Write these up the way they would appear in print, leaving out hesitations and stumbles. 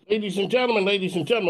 Ladies and gentlemen,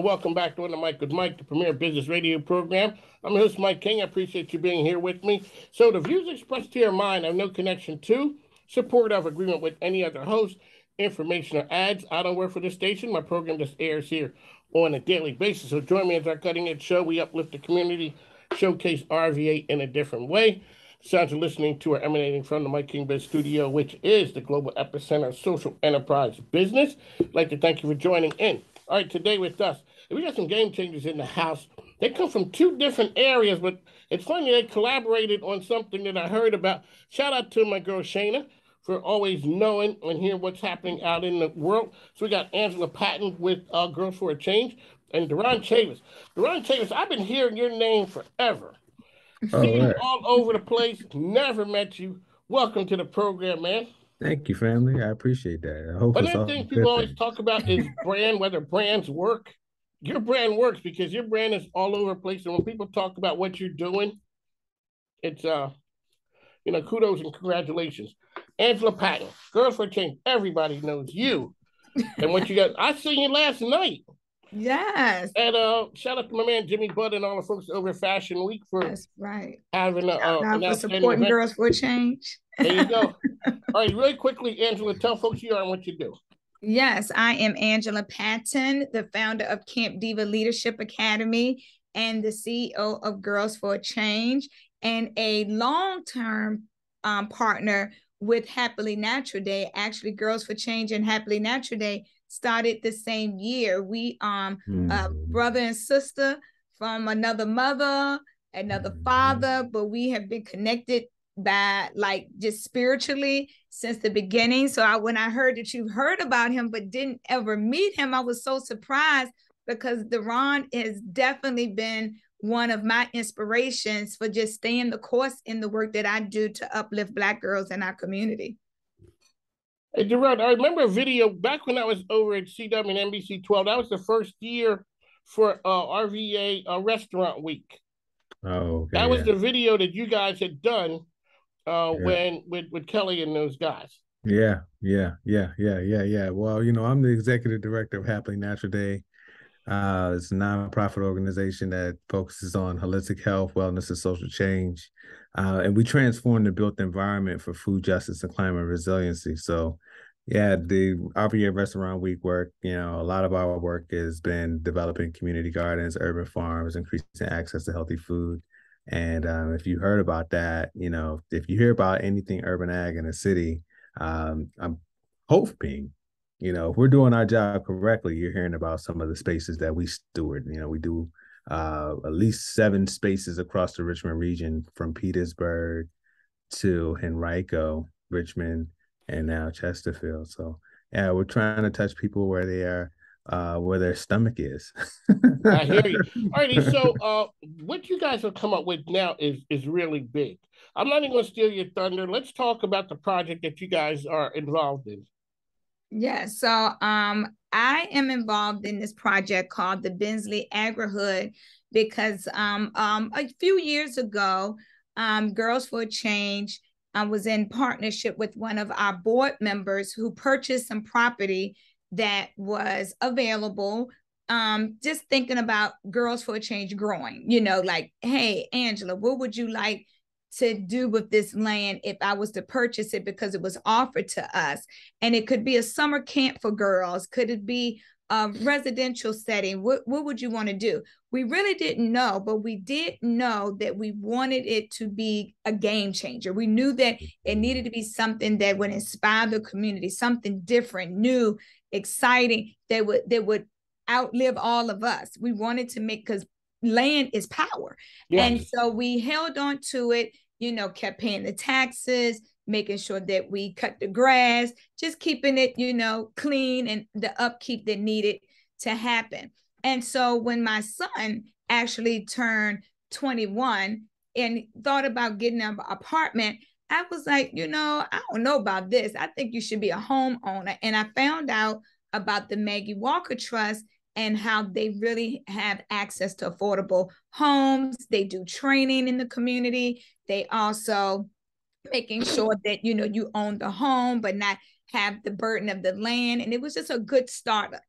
welcome back to On the Mic with Mike, the premier business radio program. I'm your host, Mike King. I appreciate you being here with me. So the views expressed here are mine. I have no connection to, support of, agreement with any other host, information or ads. I don't work for this station. My program just airs here on a daily basis. So join me as our cutting edge show. We uplift the community, showcase RVA in a different way. Sounds you're listening to are emanating from the Mike King Biz Studio, which is the global epicenter of social enterprise business. I'd like to thank you for joining in. All right, today with us, we got some game changers in the house. They come from two different areas, but it's funny they collaborated on something that I heard about. Shout out to my girl Shayna for always knowing and hearing what's happening out in the world. So we got Angela Patton with Girls for a Change and Duron Chavis. Duron Chavis, I've been hearing your name forever. All See you right. all over the place. Never met you. Welcome to the program, man. Thank you, family. I appreciate that. I hope One it's of the all things people good always things. talk about is brand, whether brands work. Your brand works because your brand is all over the place. And when people talk about what you're doing, it's kudos and congratulations. Angela Patton, Girls for Change. Everybody knows you and what you got. I seen you last night. Yes, And shout out to my man Jimmy Budd and all the folks over Fashion Week for that's right. having Shout an out for outstanding supporting event. Girls for a Change. There you go. All right, really quickly, Angela, tell folks you are and what you do. Yes, I am Angela Patton, the founder of Camp Diva Leadership Academy and the CEO of Girls for a Change, and a long-term partner with Happily Natural Day. Actually, Girls for Change and Happily Natural Day started the same year. We brother and sister from another mother, another father, but we have been connected by like just spiritually since the beginning. So when I heard that you heard about him but didn't ever meet him, I was so surprised because Duron has definitely been one of my inspirations for just staying the course in the work that I do to uplift Black girls in our community. Hey, Duron, I remember a video back when I was over at CW and NBC 12. That was the first year for RVA Restaurant Week. Oh, That okay, was yeah. the video that you guys had done Yeah. when with Kelly and those guys. Yeah. Well, I'm the executive director of Happily Natural Day. It's a nonprofit organization that focuses on holistic health, wellness, and social change. And we transform the built environment for food justice and climate resiliency. So, yeah, the RVA Restaurant Week work, a lot of our work has been developing community gardens, urban farms, increasing access to healthy food. And if you heard about that, if you hear about anything urban ag in a city, I'm hoping if we're doing our job correctly, you're hearing about some of the spaces that we steward. We do at least 7 spaces across the Richmond region from Petersburg to Henrico, Richmond, and now Chesterfield. So yeah, we're trying to touch people where they are, where their stomach is. I hear you. All righty, so what you guys have come up with now is really big. I'm not even going to steal your thunder. Let's talk about the project that you guys are involved in. Yeah, so I am involved in this project called the Bensley Agri-Hood because a few years ago, Girls for a Change was in partnership with one of our board members who purchased some property that was available. Just thinking about Girls for a Change growing, like, hey, Angela, what would you like to do with this land if I was to purchase it because it was offered to us? And it could be a summer camp for girls. Could it be a residential setting? What would you want to do? We really didn't know, but we did know that we wanted it to be a game changer. We knew that it needed to be something that would inspire the community, something different, new, exciting, that would outlive all of us. We wanted to make, because land is power. Yes. And so we held on to it, kept paying the taxes, making sure that we cut the grass, just keeping it, clean and the upkeep that needed to happen. And so when my son actually turned 21 and thought about getting an apartment, I was like, I don't know about this. I think you should be a homeowner. And I found out about the Maggie Walker Trust and how they really have access to affordable homes. They do training in the community. They also making sure that you own the home, but not have the burden of the land. And it was just a good starting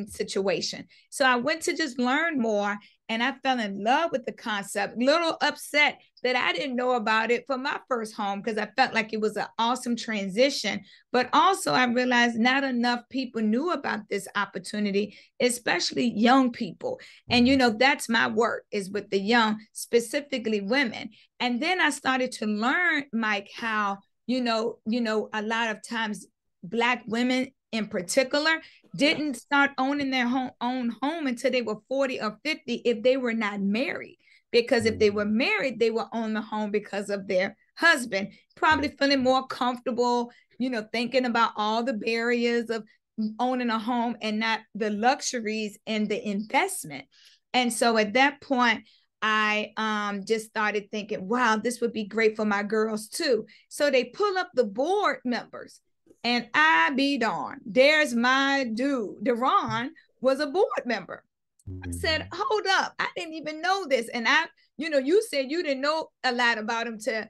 situation. So I went to just learn more, and I fell in love with the concept, little upset that I didn't know about it for my first home, because I felt like it was an awesome transition. But also I realized not enough people knew about this opportunity, especially young people. And, that's my work, is with the young, specifically women. And then I started to learn, Mike, how, a lot of times Black women in particular didn't start owning their own home until they were 40 or 50 if they were not married. Because if they were married, they would own the home because of their husband, probably feeling more comfortable, thinking about all the barriers of owning a home and not the luxuries and the investment. And so at that point, I just started thinking, wow, this would be great for my girls too. So they pull up the board members, and I be darned, there's my dude. Duron was a board member. I said, hold up, I didn't even know this. And you said you didn't know a lot about him till,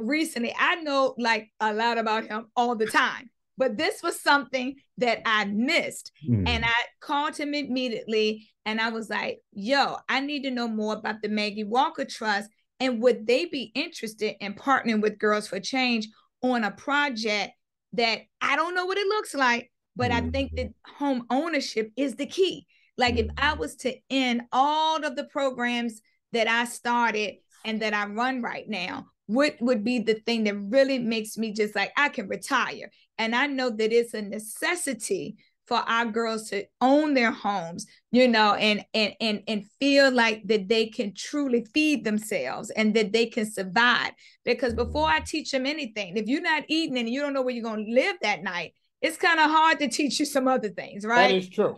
recently. I know like a lot about him all the time, but this was something that I missed. And I called him immediately, and I was like, yo, I need to know more about the Maggie Walker Trust, and would they be interested in partnering with Girls for Change on a project that I don't know what it looks like, but I think that home ownership is the key. Like if I was to end all of the programs that I started and that I run right now, what would be the thing that really makes me just like, I can retire? And I know that it's a necessity for our girls to own their homes, and feel like that they can truly feed themselves and that they can survive. Because before I teach them anything, if you're not eating and you don't know where you're going to live that night, it's kind of hard to teach you some other things, right? That is true.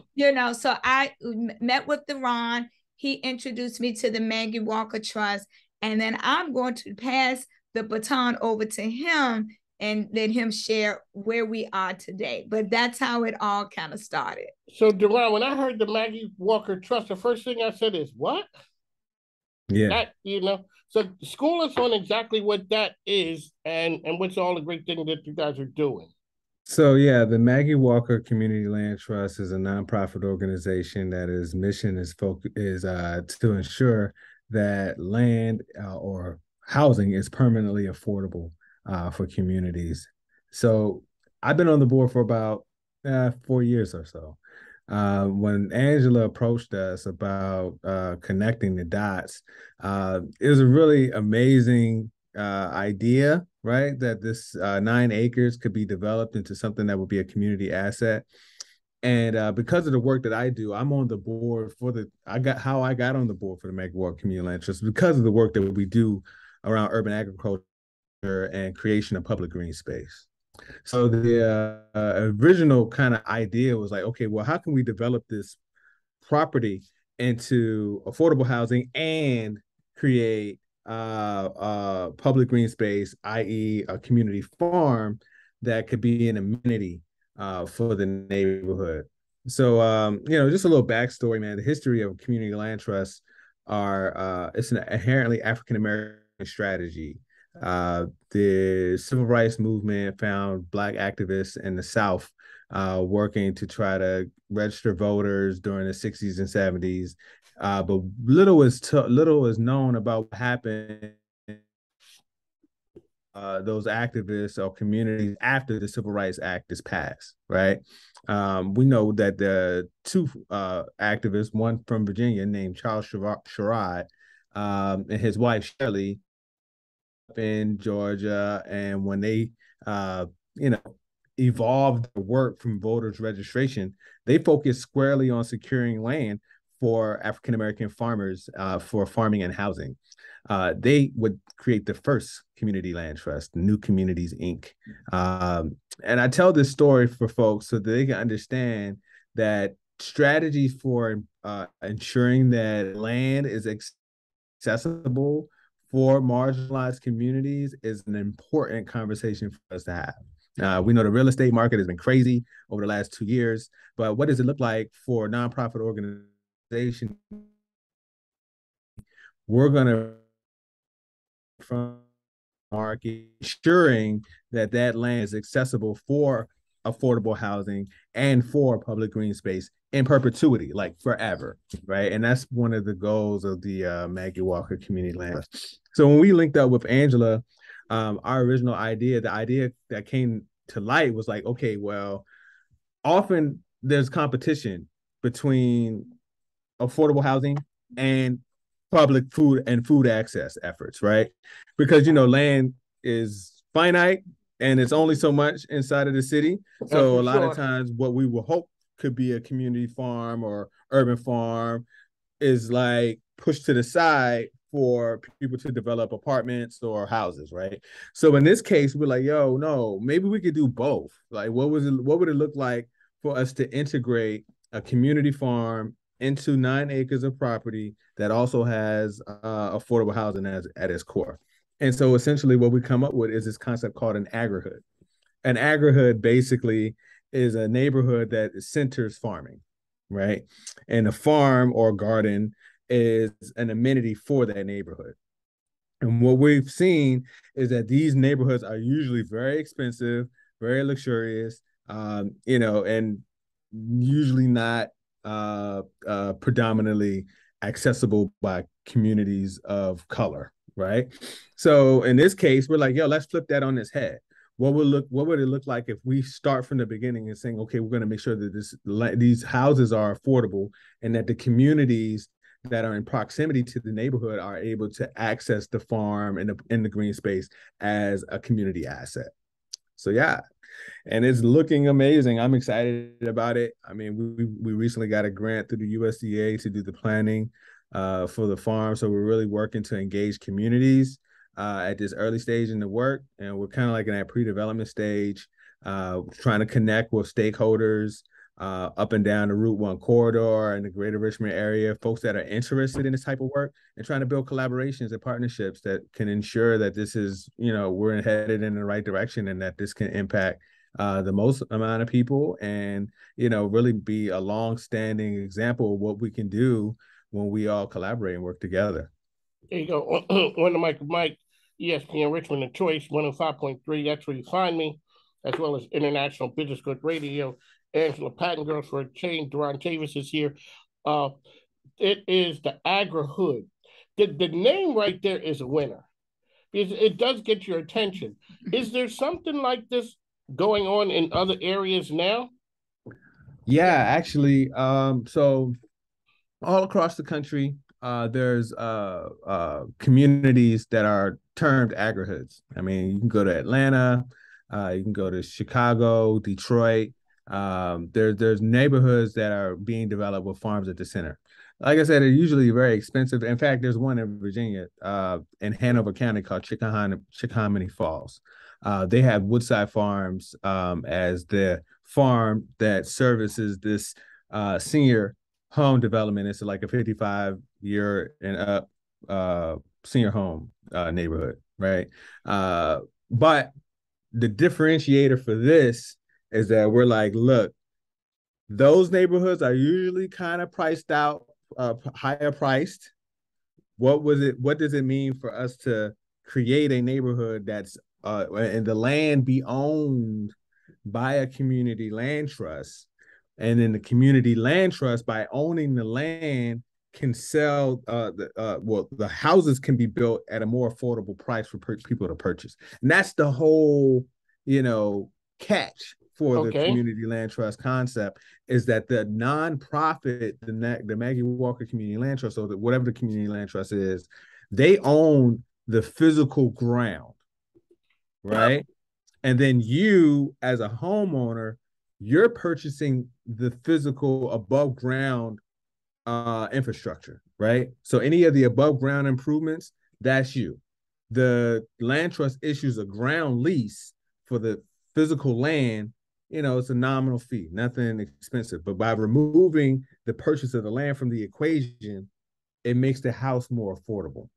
So I met with Duron. He introduced me to the Maggie Walker Trust, and then I'm going to pass the baton over to him and let him share where we are today. But that's how it all kind of started. So, Duron, when I heard the Maggie Walker Trust, the first thing I said is, what? Yeah. That, so school us on exactly what that is and what's all the great things that you guys are doing. So yeah, the Maggie Walker Community Land Trust is a nonprofit organization that its mission is to ensure that land or housing is permanently affordable for communities. So I've been on the board for about 4 years or so. When Angela approached us about connecting the dots, it was a really amazing idea, right? That this 9 acres could be developed into something that would be a community asset. And because of the work that I do, I'm on the board I got on the board for the Maggie Walker Community Land Trust because of the work that we do around urban agriculture and creation of public green space. So the original kind of idea was like, okay, well, how can we develop this property into affordable housing and create public green space, i.e. a community farm that could be an amenity for the neighborhood. So, just a little backstory, man. The history of community land trusts it's an inherently African-American strategy. The civil rights movement found Black activists in the South working to try to register voters during the 60s and 70s. But little was known about what happened those activists or communities after the Civil Rights Act is passed, right? We know that the two activists, one from Virginia named Charles Sherrod, and his wife Shirley, in Georgia, and when they evolved the work from voters registration, they focused squarely on securing land for African American farmers for farming and housing. They would create the first community land trust, New Communities Inc. And I tell this story for folks so that they can understand that strategies for ensuring that land is accessible for marginalized communities is an important conversation for us to have. We know the real estate market has been crazy over the last 2 years, but what does it look like for a nonprofit organization? We're going to from market, ensuring that that land is accessible for affordable housing and for public green space in perpetuity, like forever, right? And that's one of the goals of the Maggie Walker Community Land. So when we linked up with Angela, our original idea, the idea that came to light was like, okay, well, often there's competition between affordable housing and public food and food access efforts, right? Because land is finite and it's only so much inside of the city. So a lot of times what we will hope could be a community farm or urban farm is like pushed to the side for people to develop apartments or houses, right? So in this case, we're like, yo, no, maybe we could do both. Like, what would it look like for us to integrate a community farm into 9 acres of property that also has affordable housing at its core? And so essentially what we come up with is this concept called an agrihood. An agrihood basically is a neighborhood that centers farming, right? And a farm or garden is an amenity for that neighborhood. And what we've seen is that these neighborhoods are usually very expensive, very luxurious, and usually not predominantly accessible by communities of color, right? So in this case, we're like, yo, let's flip that on its head. What would it look like if we start from the beginning and saying, okay, we're going to make sure that these houses are affordable and that the communities that are in proximity to the neighborhood are able to access the farm and the green space as a community asset. So yeah, and it's looking amazing. I'm excited about it. I mean, we recently got a grant through the USDA to do the planning for the farm. So we're really working to engage communities at this early stage in the work. And we're kind of like in that pre-development stage, trying to connect with stakeholders up and down the Route 1 corridor and the greater Richmond area, folks that are interested in this type of work, and trying to build collaborations and partnerships that can ensure that this is, we're headed in the right direction and that this can impact the most amount of people and, really be a long-standing example of what we can do when we all collaborate and work together. There you go. On the Mike, ESPN Richmond and Choice, 105.3. That's where you find me, as well as International Business Good Radio. Angela Patton, Girls for a Change. Duron Chavis is here. It is the agri-hood. The name right there is a winner because it does get your attention. Is there something like this going on in other areas now? Yeah, actually. So all across the country, there's communities that are termed agri-hoods. I mean, you can go to Atlanta, you can go to Chicago, Detroit. There's neighborhoods that are being developed with farms at the center. Like I said, they're usually very expensive. In fact, there's one in Virginia, in Hanover County called Chickahominy Falls. They have Woodside Farms as the farm that services this senior home development. It's like a 55-year and up senior home neighborhood, right? But the differentiator for this is that we're like, look, those neighborhoods are usually kind of priced out, higher priced. What does it mean for us to create a neighborhood that's and the land be owned by a community land trust, and then the community land trust, by owning the land, can sell the houses can be built at a more affordable price for people to purchase. And that's the whole catch for the community land trust concept, is that the nonprofit, the Maggie Walker Community Land Trust, or whatever the community land trust is, they own the physical ground, right? And then you, as a homeowner, you're purchasing the physical above ground infrastructure, right? So any of the above ground improvements, that's you. The land trust issues a ground lease for the physical land. It's a nominal fee, nothing expensive. But by removing the purchase of the land from the equation, it makes the house more affordable,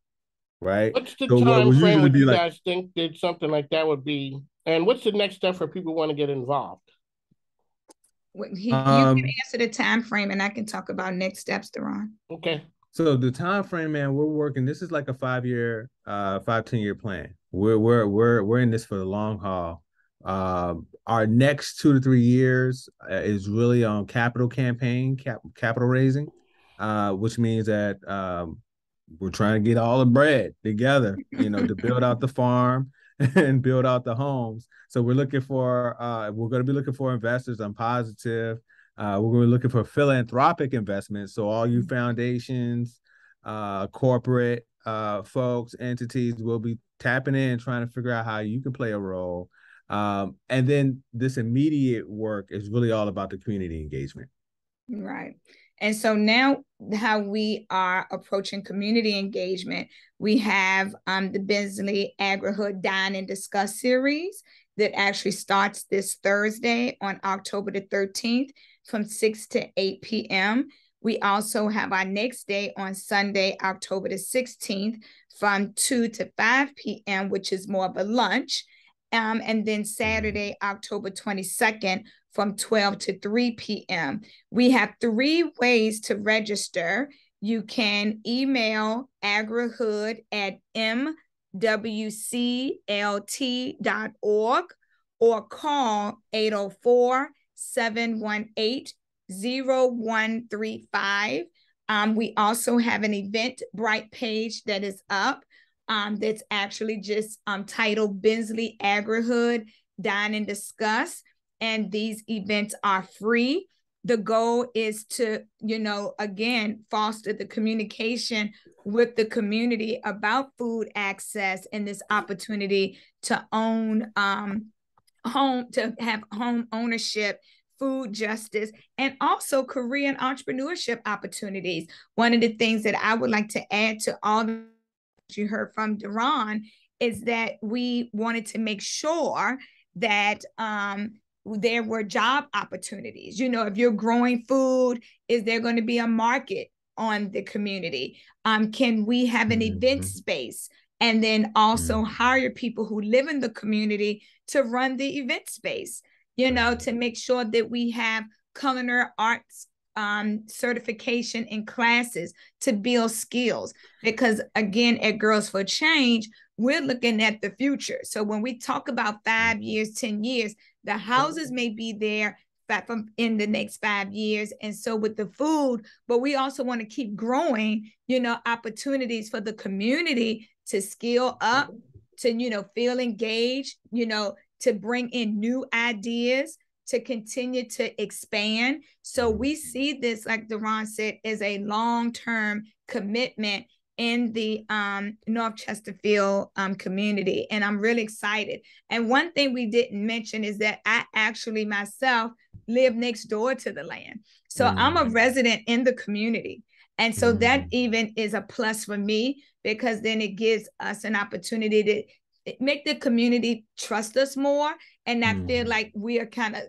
right? What's the time frame would you guys think that something like that would be? And what's the next step for people who want to get involved? You can answer the time frame, and I can talk about next steps, Duron. Okay. So the time frame, man, we're working. This is like a 5-10-year plan. we're in this for the long haul. Our next 2 to 3 years is really on capital campaign, capital raising, which means that we're trying to get all the bread together, to build out the farm and build out the homes. So we're going to be looking for investors. I'm positive. We're going to be looking for philanthropic investments. So all you foundations, corporate folks, entities will be tapping in, trying to figure out how you can play a role. And then this immediate work is really all about the community engagement. Right. And so now how we are approaching community engagement, we have the Bensley Agri-Hood Dine and Discuss series that actually starts this Thursday on October the 13th from 6 to 8 p.m. We also have our next day on Sunday, October the 16th from 2 to 5 p.m., which is more of a lunch. And then Saturday, October 22nd from 12 to 3 p.m. We have 3 ways to register. You can email agrihood at mwclt.org or call 804-718-0135. We also have an Eventbrite page that is up that's actually just titled Bensley Agri-Hood Dine and Discuss. And these events are free. The goal is to, again, foster the communication with the community about food access and this opportunity to own to have home ownership, food justice, and also career and entrepreneurship opportunities. One of the things that I would like to add to all that you heard from Duron is that we wanted to make sure that there were job opportunities. If you're growing food, is there going to be a market on the community? Can we have an event space? And then also hire people who live in the community to run the event space, to make sure that we have culinary arts certification in classes to build skills. Because again, at Girls for Change, we're looking at the future. So when we talk about 5 years, 10 years, the houses may be there in the next 5 years. And so with the food, but we also want to keep growing, opportunities for the community to skill up, to, feel engaged, to bring in new ideas, to continue to expand. So we see this, like Duron said, as a long-term commitment in the North Chesterfield community. And I'm really excited. And one thing we didn't mention is that I actually myself live next door to the land. So I'm a resident in the community. And so that even is a plus for me, because then it gives us an opportunity to make the community trust us more and not feel like we are kind of,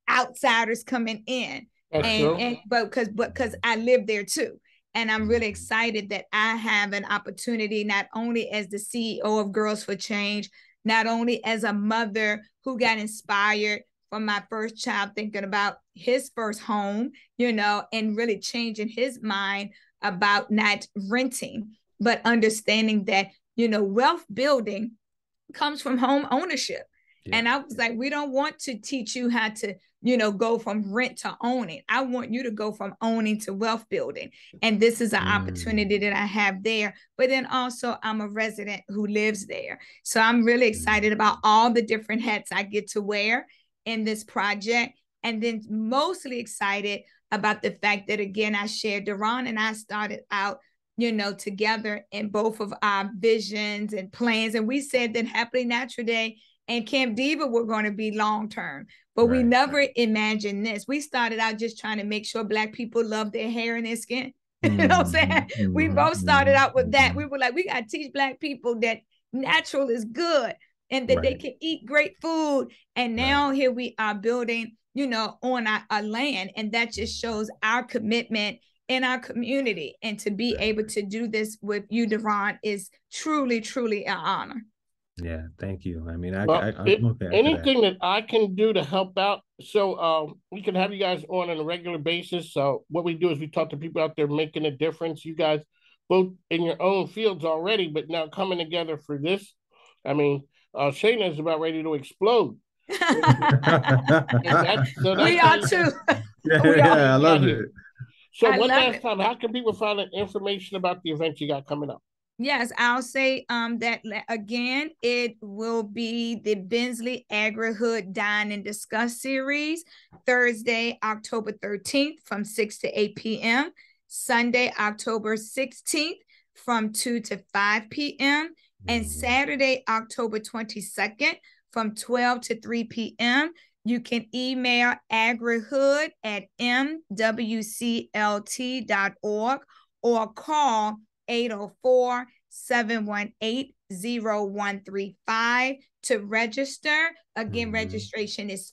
outsiders coming in. But because I live there too. And I'm really excited that I have an opportunity, not only as the CEO of Girls for Change, not only as a mother who got inspired from my first child, thinking about his first home, and really changing his mind about not renting, but understanding that, wealth building comes from home ownership. Yeah. And I was like, we don't want to teach you how to, go from rent to owning. I want you to go from owning to wealth building. And this is an opportunity that I have there. But then also I'm a resident who lives there. So I'm really excited about all the different hats I get to wear in this project. And then mostly excited about the fact that, again, I shared Duron and I started out, together in both of our visions and plans. And we said that Happily Natural Day and Camp Diva were going to be long-term, but we never imagined this. We started out just trying to make sure Black people love their hair and their skin. You know what I'm saying? We both started out with that. We were like, we got to teach Black people that natural is good and that they can eat great food. And now here we are building, on our land. And that just shows our commitment in our community. And to be able to do this with you, Duron, is truly, truly an honor. Yeah, thank you. I mean, anything that I can do to help out. So we can have you guys on a regular basis. So what we do is we talk to people out there making a difference. You guys both in your own fields already, but now coming together for this. I mean, Shayna is about ready to explode. We are too. I love it. So one last time, how can people find information about the event you got coming up? Yes, I'll say that again, it will be the Bensley Agri-Hood Dine and Discuss series, Thursday, October 13th from 6 to 8 p.m., Sunday, October 16th from 2 to 5 p.m., and Saturday, October 22nd from 12 to 3 p.m. You can email agrihood at mwclt.org or call 804-718-0135 to register. Again, registration is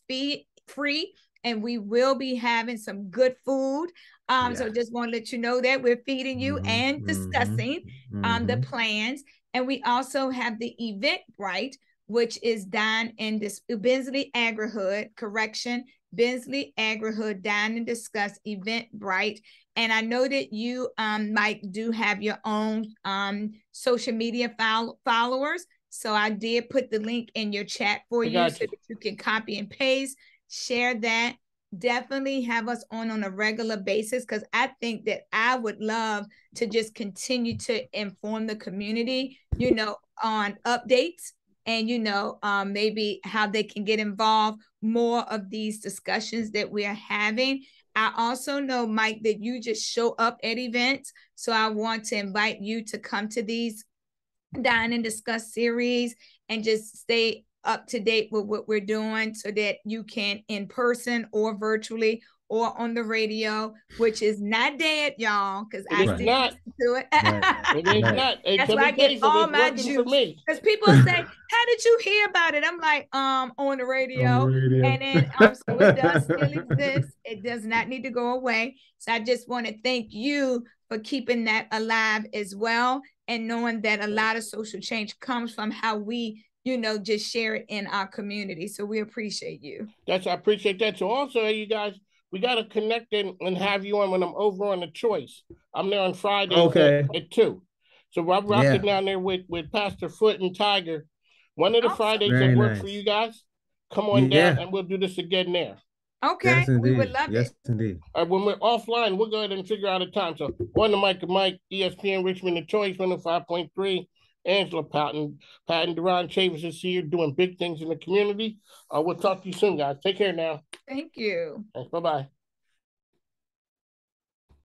free, and we will be having some good food. So just want to let you know that we're feeding you and discussing the plans. And we also have the Eventbrite, which is Dine and Bensley Agri-Hood, Bensley Agri-Hood Dine and Discuss Eventbrite. And I know that you, Mike, do have your own social media followers. So I did put the link in your chat for you so that you can copy and paste, share that. Definitely have us on a regular basis, because I think that I would love to just continue to inform the community, on updates and, maybe how they can get involved more of these discussions that we are having. I also know, Mike, that you just show up at events. So I want to invite you to come to these Dine and Discuss series and just stay up to date with what we're doing so that you can, in person or virtually or on the radio, which is not dead, y'all, because I still listen to it. It is not. That's why I get all my juice. Because people say, how did you hear about it? I'm like, on the radio. And then so it does still exist. It does not need to go away. So I just want to thank you for keeping that alive as well, and knowing that a lot of social change comes from how we just share it in our community. So we appreciate you. I appreciate that. So also, you guys, we got to connect and have you on when I'm over on The Choice. I'm there on Friday at 2. So I'm rocking down there with Pastor Foot and Tiger. One of the Fridays that work for you guys, come on down and we'll do this again there. Okay, we would love it. Yes, indeed. When we're offline, we'll go ahead and figure out a time. So on the mic of Mike, ESPN Richmond, The Choice, 105.3. Angela, Patton, Duron, Chavis is here doing big things in the community. We'll talk to you soon, guys. Take care now. Thank you. Thanks. Bye-bye.